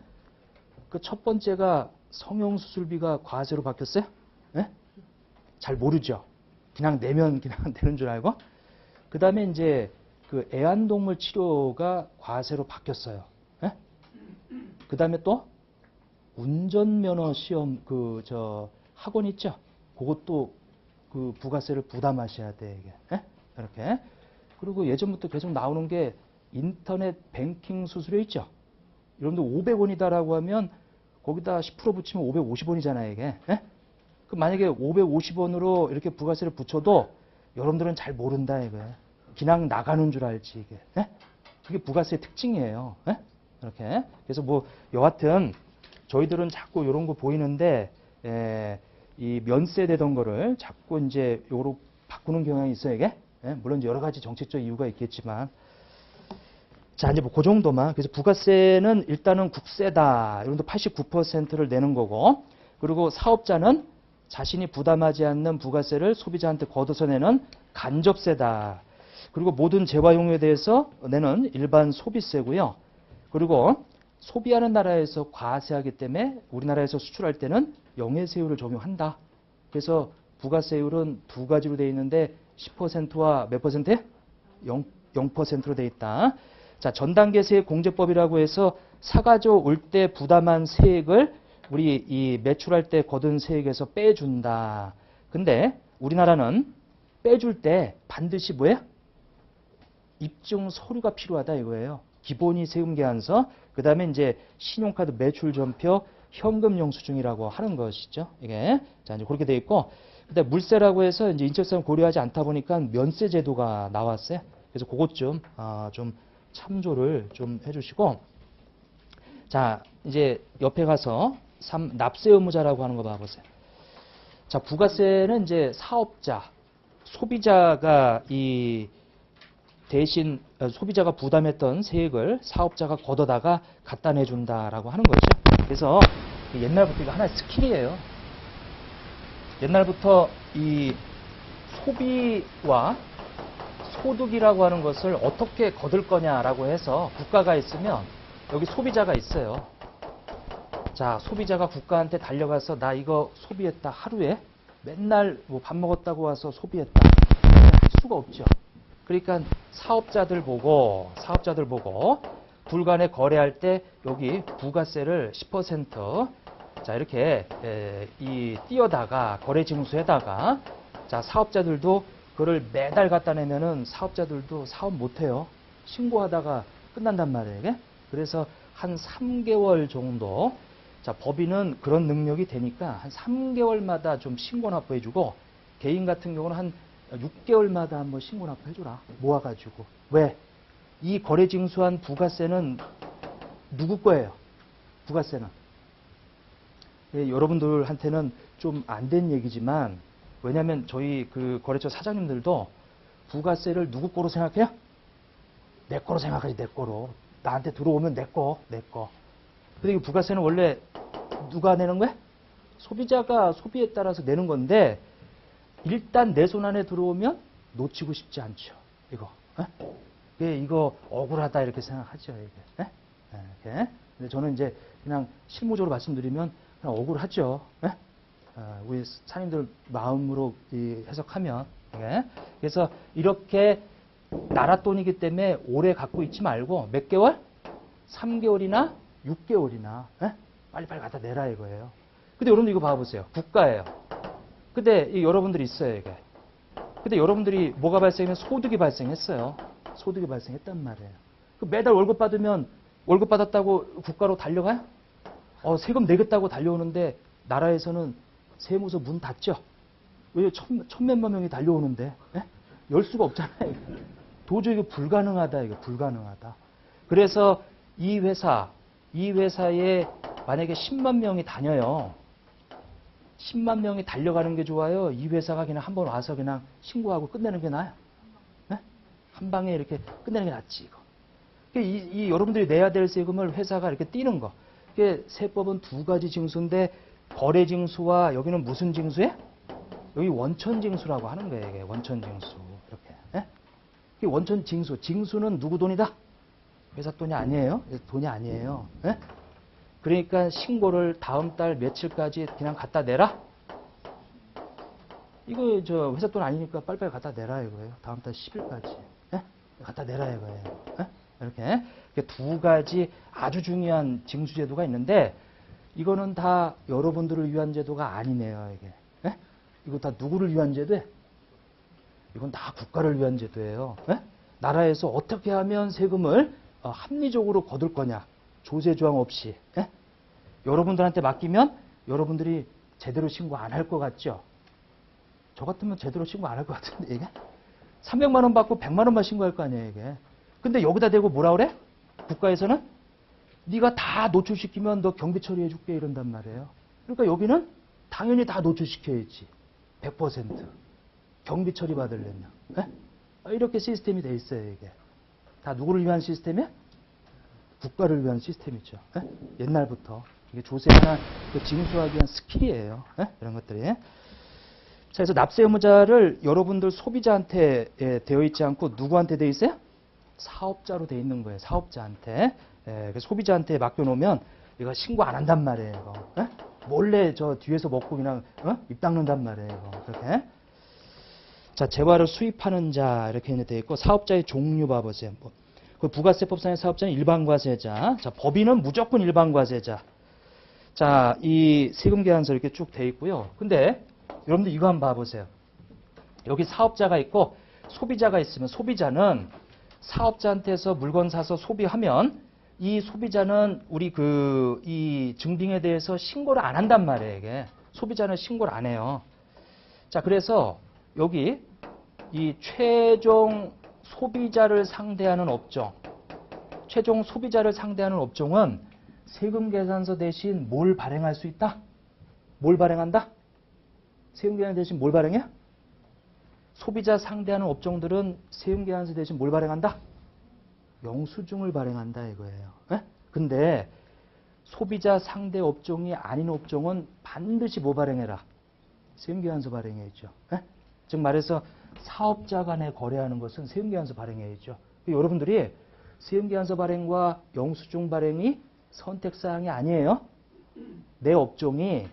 그 첫 번째가 성형수술비가 과세로 바뀌었어요? 에? 잘 모르죠. 그냥 내면 그냥 되는 줄 알고. 그 다음에 이제 그 애완동물 치료가 과세로 바뀌었어요. 예? 그 다음에 또 운전면허 시험 학원 있죠? 그것도 그 부가세를 부담하셔야 돼, 이게. 예? 이렇게. 그리고 예전부터 계속 나오는 게 인터넷 뱅킹 수수료 있죠? 여러분들 500원이다라고 하면 거기다 10% 붙이면 550원이잖아요, 이게. 예? 그럼 만약에 550원으로 이렇게 부가세를 붙여도 여러분들은 잘 모른다, 이거예요. 그냥 나가는 줄 알지, 이게. 예? 그게 부가세의 특징이에요. 예? 이렇게. 그래서 뭐, 여하튼, 저희들은 자꾸 이런 거 보이는데, 이 면세되던 거를 자꾸 이제 요로 바꾸는 경향이 있어요, 이게. 예? 물론 여러 가지 정책적 이유가 있겠지만. 자, 이제 뭐 그 정도만. 그래서 부가세는 일단은 국세다. 이런데 89%를 내는 거고, 그리고 사업자는 자신이 부담하지 않는 부가세를 소비자한테 걷어서 내는 간접세다. 그리고 모든 재화용에 대해서 내는 일반 소비세고요. 그리고 소비하는 나라에서 과세하기 때문에 우리나라에서 수출할 때는 영해세율을 적용한다. 그래서 부가세율은 두 가지로 되어 있는데 10%와 몇 퍼센트? 0%로 되어 있다. 자, 전단계 세액 공제법이라고 해서 사가지고 올 때 부담한 세액을 우리 이 매출할 때 거둔 세액에서 빼준다. 근데 우리나라는 빼줄 때 반드시 뭐예요? 입증 서류가 필요하다 이거예요. 기본이 세금계산서, 그 다음에 이제 신용카드 매출 전표, 현금 영수증이라고 하는 것이죠. 이게 자 이제 그렇게 돼 있고, 근데 물세라고 해서 이제 인적사항 고려하지 않다 보니까 면세 제도가 나왔어요. 그래서 그것 좀 참조를 좀 해주시고, 자 이제 옆에 가서 납세 의무자라고 하는 거 봐보세요. 자 부가세는 이제 사업자, 소비자가 이 대신 소비자가 부담했던 세액을 사업자가 걷어다가 갖다 내준다라고 하는 거죠. 그래서 옛날부터 이거 하나의 스킬이에요. 옛날부터 이 소비와 소득이라고 하는 것을 어떻게 거둘 거냐라고 해서 국가가 있으면 여기 소비자가 있어요. 자, 소비자가 국가한테 달려가서 나 이거 소비했다. 하루에 맨날 뭐 밥 먹었다고 와서 소비했다. 할 수가 없죠. 그러니까 사업자들 보고 불간에 거래할 때 여기 부가세를 10% 자 이렇게 띄어다가 거래징수에다가 자 사업자들도 그걸 매달 갖다 내면은 사업자들도 사업 못해요. 신고하다가 끝난단 말이에요. 이게? 그래서 한 3개월 정도 자 법인은 그런 능력이 되니까 한 3개월마다 좀 신고 납부해주고 개인 같은 경우는 한 6개월마다 한번 신고 납부해줘라. 모아가지고. 왜? 이 거래징수한 부가세는 누구 거예요? 부가세는. 예, 여러분들한테는 좀 안 된 얘기지만 왜냐하면 저희 그 거래처 사장님들도 부가세를 누구 거로 생각해요? 내 거로 생각하지. 내 거로. 나한테 들어오면 내 거. 근데 이 부가세는 원래 누가 내는 거야? 소비자가 소비에 따라서 내는 건데 일단 내 손 안에 들어오면 놓치고 싶지 않죠. 이거. 이거 억울하다 이렇게 생각하죠. 이게. 이렇게. 근데 저는 이제 그냥 실무적으로 말씀드리면 그냥 억울하죠. 우리 사장님들 마음으로 해석하면. 그래서 이렇게 나라 돈이기 때문에 오래 갖고 있지 말고 몇 개월? 3개월이나 6개월이나 빨리빨리 갖다 내라 이거예요. 근데 여러분들 이거 봐보세요. 국가예요. 근데 여러분들이 있어요, 이게. 근데 여러분들이 뭐가 발생하면 소득이 발생했어요. 소득이 발생했단 말이에요. 매달 월급 받으면 월급 받았다고 국가로 달려가요? 세금 내겠다고 달려오는데 나라에서는 세무서 문 닫죠. 왜 천몇만 명이 달려오는데 열 수가 없잖아요. 도저히 이거 불가능하다. 이거 불가능하다. 그래서 이 회사에 만약에 10만 명이 다녀요. 10만 명이 달려가는 게 좋아요? 이 회사가 그냥 한번 와서 그냥 신고하고 끝내는 게 나아요? 한 방에 이렇게 끝내는 게 낫지, 이거. 이 여러분들이 내야 될 세금을 회사가 이렇게 띄는 거. 이게 세법은 두 가지 징수인데, 거래징수와 여기는 무슨 징수에? 여기 원천징수라고 하는 거예요, 이게. 원천징수. 이렇게. 이게 원천징수. 징수는 누구 돈이다? 회사 돈이 아니에요. 돈이 아니에요. 그러니까 신고를 다음 달 며칠까지 그냥 갖다 내라? 이거 저 회사 돈 아니니까 빨리빨리 갖다 내라 이거예요. 다음 달 10일까지. 갖다 내라 이거예요. 이렇게 두 가지 아주 중요한 징수제도가 있는데 이거는 다 여러분들을 위한 제도가 아니네요. 이게. 이거 다 누구를 위한 제도예요? 이건 다 국가를 위한 제도예요. 나라에서 어떻게 하면 세금을 합리적으로 거둘 거냐. 조세 조항 없이. 여러분들한테 맡기면 여러분들이 제대로 신고 안 할 것 같죠? 저 같으면 제대로 신고 안 할 것 같은데 이게 300만 원 받고 100만 원만 신고할 거 아니에요 이게. 근데 여기다 대고 뭐라 그래? 국가에서는 네가 다 노출시키면 너 경비 처리해 줄게 이런단 말이에요. 그러니까 여기는 당연히 다 노출시켜야지. 100% 경비 처리 받으려면. 이렇게 시스템이 돼 있어요 이게. 다 누구를 위한 시스템이야? 국가를 위한 시스템이죠. 옛날부터. 이게 조세나 징수하기 위한 스킬이에요. 이런 것들이. 자, 그래서 납세 의무자를 여러분들 소비자한테 되어 있지 않고 누구한테 되어 있어요? 사업자로 되어 있는 거예요. 사업자한테. 그래서 소비자한테 맡겨놓으면 이거 신고 안 한단 말이에요. 이거. 몰래 저 뒤에서 먹고 그냥 입 닦는단 말이에요. 이거. 그렇게. 자, 재화를 수입하는 자 이렇게 되어 있고 사업자의 종류 봐보세요. 그 부가세법상의 사업자는 일반과세자. 자, 법인은 무조건 일반과세자. 자, 이 세금계산서 이렇게 쭉 돼 있고요. 근데 여러분들 이거 한번 봐보세요. 여기 사업자가 있고 소비자가 있으면 소비자는 사업자한테서 물건 사서 소비하면 이 소비자는 우리 이 증빙에 대해서 신고를 안 한단 말이에요, 이게. 소비자는 신고를 안 해요. 자, 그래서 여기 이 최종 소비자를 상대하는 업종, 최종 소비자를 상대하는 업종은 세금계산서 대신 뭘 발행할 수 있다? 뭘 발행한다? 세금계산서 대신 뭘 발행해? 소비자 상대하는 업종들은 세금계산서 대신 뭘 발행한다? 영수증을 발행한다 이거예요. 에? 근데 소비자 상대 업종이 아닌 업종은 반드시 뭐 발행해라? 세금계산서 발행해야죠. 에? 즉 말해서 사업자 간에 거래하는 것은 세금계산서 발행해야죠. 여러분들이 세금계산서 발행과 영수증 발행이 선택사항이 아니에요. 내 업종이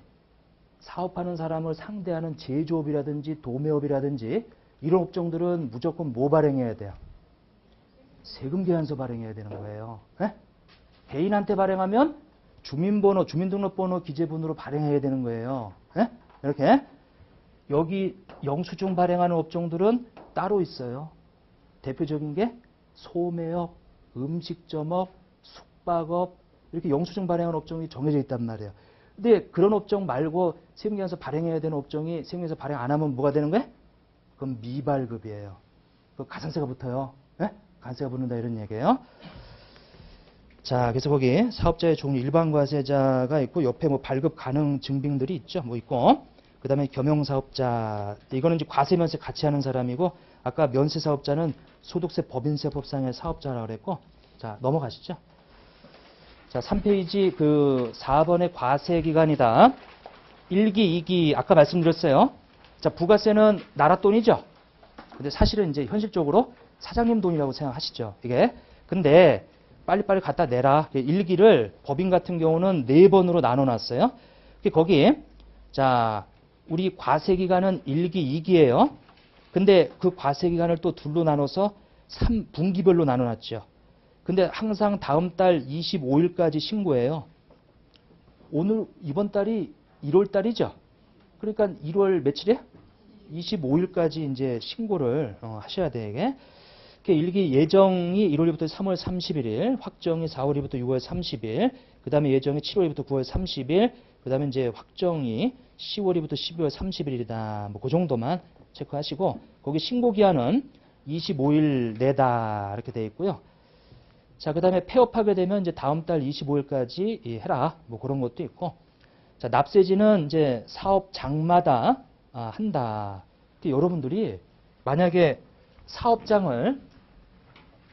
사업하는 사람을 상대하는 제조업이라든지 도매업이라든지 이런 업종들은 무조건 뭐 발행해야 돼요? 세금계산서 발행해야 되는 거예요. 에? 개인한테 발행하면 주민번호, 주민등록번호 기재분으로 발행해야 되는 거예요. 에? 이렇게 여기 영수증 발행하는 업종들은 따로 있어요. 대표적인 게 소매업, 음식점업, 숙박업 이렇게 영수증 발행하는 업종이 정해져 있단 말이에요. 근데 그런 업종 말고 세금계산서 발행해야 되는 업종이 세금계산서 발행 안 하면 뭐가 되는 거예요? 그럼 미발급이에요. 그 가산세가 붙어요. 예? 가산세가 붙는다 이런 얘기예요. 자, 그래서 거기 사업자의 종류 일반 과세자가 있고 옆에 뭐 발급 가능 증빙들이 있죠. 뭐 있고 그 다음에 겸용사업자 이거는 이제 과세면세 같이 하는 사람이고 아까 면세사업자는 소득세 법인세법상의 사업자라고 그랬고 자 넘어가시죠. 자 3페이지 그 4번의 과세기간이다. 1기, 2기 아까 말씀드렸어요. 자 부가세는 나라 돈이죠. 근데 사실은 이제 현실적으로 사장님 돈이라고 생각하시죠. 이게 근데 빨리빨리 갖다 내라. 1기를 법인 같은 경우는 4번으로 나눠놨어요. 거기 자 우리 과세기간은 1기, 2기예요. 근데 그 과세기간을 또 둘로 나눠서 3분기별로 나눠놨죠. 근데 항상 다음 달 25일까지 신고해요. 오늘 이번 달이 1월 달이죠. 그러니까 1월 며칠에 25일까지 이제 신고를 하셔야 돼 이게. 일기 예정이 1월부터 3월 31일, 확정이 4월부터 6월 30일, 그 다음에 예정이 7월부터 9월 30일, 그 다음에 이제 확정이 10월부터 12월 30일이다. 뭐 그 정도만 체크하시고 거기 신고 기한은 25일 내다 이렇게 돼 있고요. 자, 그 다음에 폐업하게 되면 이제 다음 달 25일까지 해라. 뭐 그런 것도 있고. 자, 납세지는 이제 사업장마다 한다. 여러분들이 만약에 사업장을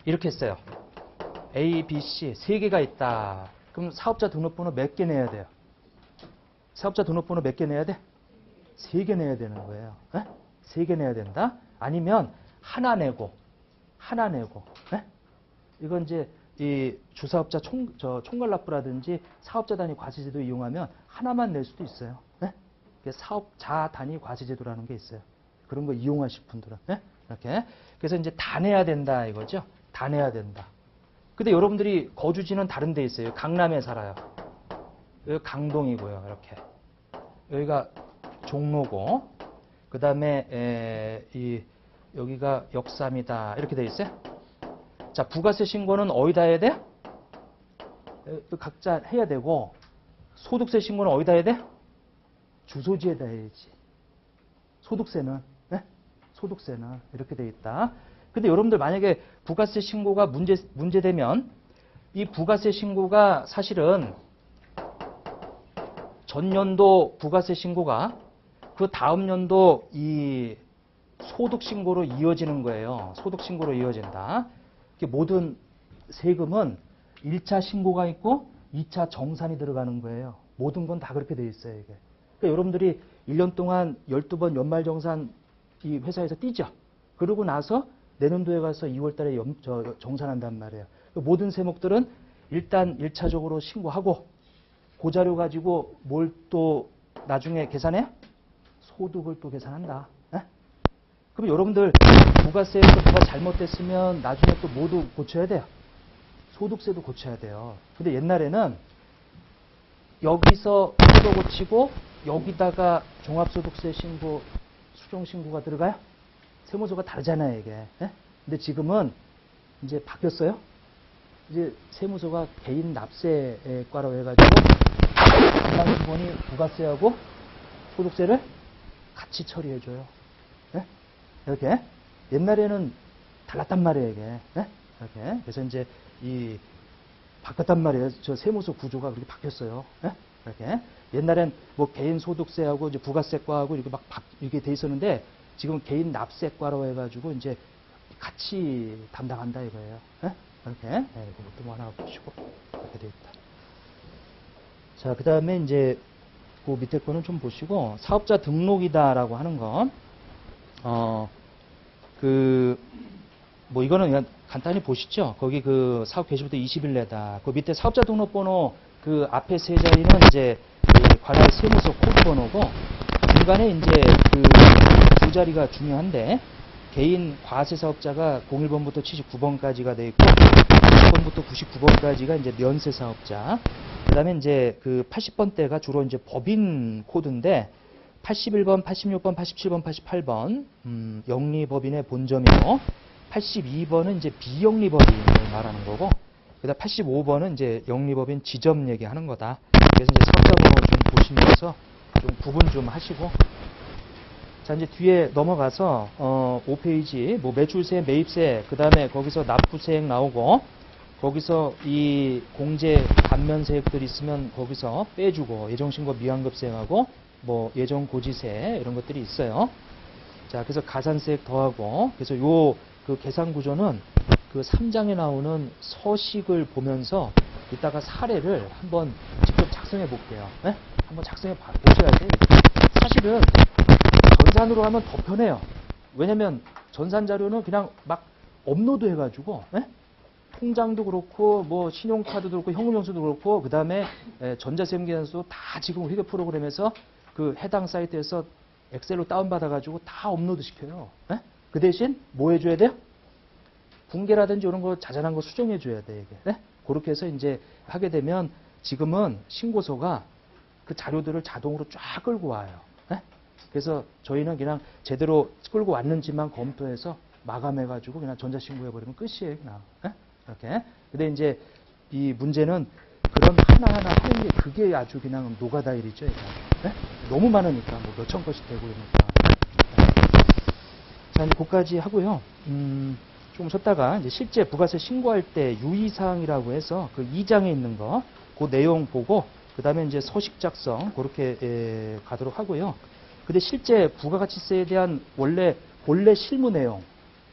이렇게 했어요. A, B, C 세 개가 있다. 그럼 사업자 등록번호 몇 개 내야 돼요? 사업자 등록번호 몇 개 내야 돼? 3개 내야 되는 거예요. 3개 내야 된다. 아니면 하나 내고. 에? 이건 이제 이 주사업자 총괄납부라든지 사업자 단위 과세제도 이용하면 하나만 낼 수도 있어요. 사업자 단위 과세제도라는 게 있어요. 그런 거 이용하실 분들은 이렇게. 그래서 이제 다 내야 된다 이거죠. 다 내야 된다. 근데 여러분들이 거주지는 다른 데 있어요. 강남에 살아요. 여기 강동이고요. 이렇게. 여기가 종로고 그 다음에 여기가 역삼이다. 이렇게 돼 있어요. 자, 부가세 신고는 어디다 해야 돼? 각자 해야 되고 소득세 신고는 어디다 해야 돼? 주소지에다 해야지. 소득세는 소득세는 이렇게 돼 있다. 근데 여러분들 만약에 부가세 신고가 문제되면 이 부가세 신고가 사실은 전년도 부가세 신고가 그 다음 연도 이 소득 신고로 이어지는 거예요. 소득 신고로 이어진다. 모든 세금은 1차 신고가 있고 2차 정산이 들어가는 거예요. 모든 건 다 그렇게 돼 있어요. 이게. 그러니까 여러분들이 1년 동안 12번 연말정산 이 회사에서 띄죠. 그러고 나서 내년도에 가서 2월 달에 정산한단 말이에요. 모든 세목들은 일단 1차적으로 신고하고 그 자료 가지고 뭘 또 나중에 계산해? 소득을 또 계산한다. 그럼 여러분들 부가세에서 뭐가 잘못됐으면 나중에 또 모두 고쳐야 돼요. 소득세도 고쳐야 돼요. 근데 옛날에는 여기서 이거 고치고 여기다가 종합소득세 신고, 수정신고가 들어가요? 세무서가 다르잖아요, 이게. 근데 지금은 이제 바뀌었어요. 이제 세무서가 개인 납세과로 해가지고 담당 직원이 부가세하고 소득세를 같이 처리해줘요. 네? 이렇게. 옛날에는 달랐단 말이에요, 이게. 네? 이렇게. 그래서 이제 바뀌었단 말이에요. 저 세무서 구조가 그렇게 바뀌었어요. 네? 이렇게. 옛날엔 뭐 개인 소득세하고 이제 부가세과하고 이렇게 이렇게 돼 있었는데 지금 개인 납세과로 해가지고 이제 같이 담당한다 이거예요. 네? 이렇게. 네, 이것도 뭐 하나 보시고 이렇게 돼 있다. 자, 그 다음에 이제 그 밑에 거는 좀 보시고 사업자 등록이다라고 하는 건 뭐 이거는 그냥 간단히 보시죠. 거기 그 사업 개시부터 20일 내다. 그 밑에 사업자 등록번호 그 앞에 세 자리는 이제 관할 세무서 코드 번호고 중간에 이제 그 두 자리가 중요한데 개인 과세 사업자가 01번부터 79번까지가 돼 있고 80번부터 99번까지가 이제 면세 사업자. 그다음에 이제 그 80번대가 주로 이제 법인 코드인데 81번, 86번, 87번, 88번 영리법인의 본점이고 82번은 이제 비영리법인을 말하는 거고 그다음 85번은 이제 영리법인 지점 얘기하는 거다. 그래서 이제 사업자번호 좀 보시면서 좀 구분 좀 하시고 자 이제 뒤에 넘어가서 5페이지 뭐 매출세, 매입세 그다음에 거기서 납부세액 나오고 거기서 이 공제 감면세액들이 있으면 거기서 빼주고 예정신고 미환급세액하고 뭐 예정고지세 이런 것들이 있어요. 자 그래서 가산세액 더하고 그래서 요 그 계산 구조는 그 3장에 나오는 서식을 보면서 이따가 사례를 한번 직접 작성해 볼게요. 네? 한번 작성해 보셔야 돼요. 사실은 전산으로 하면 더 편해요. 왜냐면 전산 자료는 그냥 막 업로드 해가지고 네? 통장도 그렇고 뭐 신용카드도 그렇고 현금영수도 그렇고 그 다음에 전자세무계산서도 다 지금 회계 프로그램에서 그 해당 사이트에서 엑셀로 다운받아가지고 다 업로드 시켜요. 네? 그 대신 뭐 해줘야 돼요? 붕괴라든지 이런 거 자잘한 거 수정해줘야 돼 이게. 네? 그렇게 해서 이제 하게 되면 지금은 신고서가 그 자료들을 자동으로 쫙 끌고 와요. 네? 그래서 저희는 그냥 제대로 끌고 왔는지만 검토해서 마감해가지고 그냥 전자신고해버리면 끝이에요. 그냥. 네? 이렇게. 근데 이제 이 문제는 그런 하나하나 하는 게 그게 아주 그냥 노가다일이죠. 네? 너무 많으니까 뭐 몇천 건씩 되고 그러니까. 자, 이제 그까지 하고요. 좀 쉬었다가 이제 실제 부가세 신고할 때 유의사항이라고 해서 그 2장에 있는 거, 그 내용 보고 그 다음에 이제 서식 작성 그렇게 가도록 하고요. 근데 실제 부가가치세에 대한 본래 실무 내용,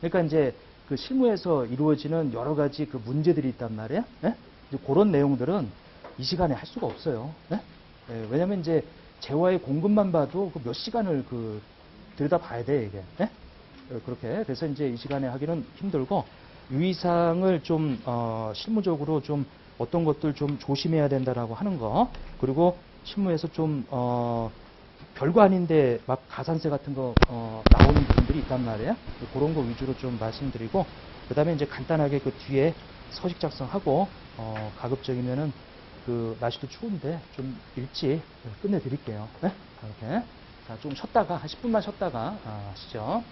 그러니까 이제 그 실무에서 이루어지는 여러 가지 그 문제들이 있단 말이에요. 네? 이제 그런 내용들은 이 시간에 할 수가 없어요. 네? 왜냐면 이제 재화의 공급만 봐도 그 몇 시간을 그 들여다 봐야 돼 이게. 네? 그렇게 그래서 이제 이 시간에 하기는 힘들고 유의사항을 좀 실무적으로 좀 어떤 것들 좀 조심해야 된다라고 하는 거 그리고 실무에서 좀 별거 아닌데 막 가산세 같은 거 나오는 분들이 있단 말이에요. 그런 거 위주로 좀 말씀드리고 그 다음에 이제 간단하게 그 뒤에 서식 작성하고 가급적이면은 그 날씨도 추운데 좀 일찍 끝내드릴게요. 네? 이렇게 자, 좀 쉬었다가 한 10분만 쉬었다가 하시죠.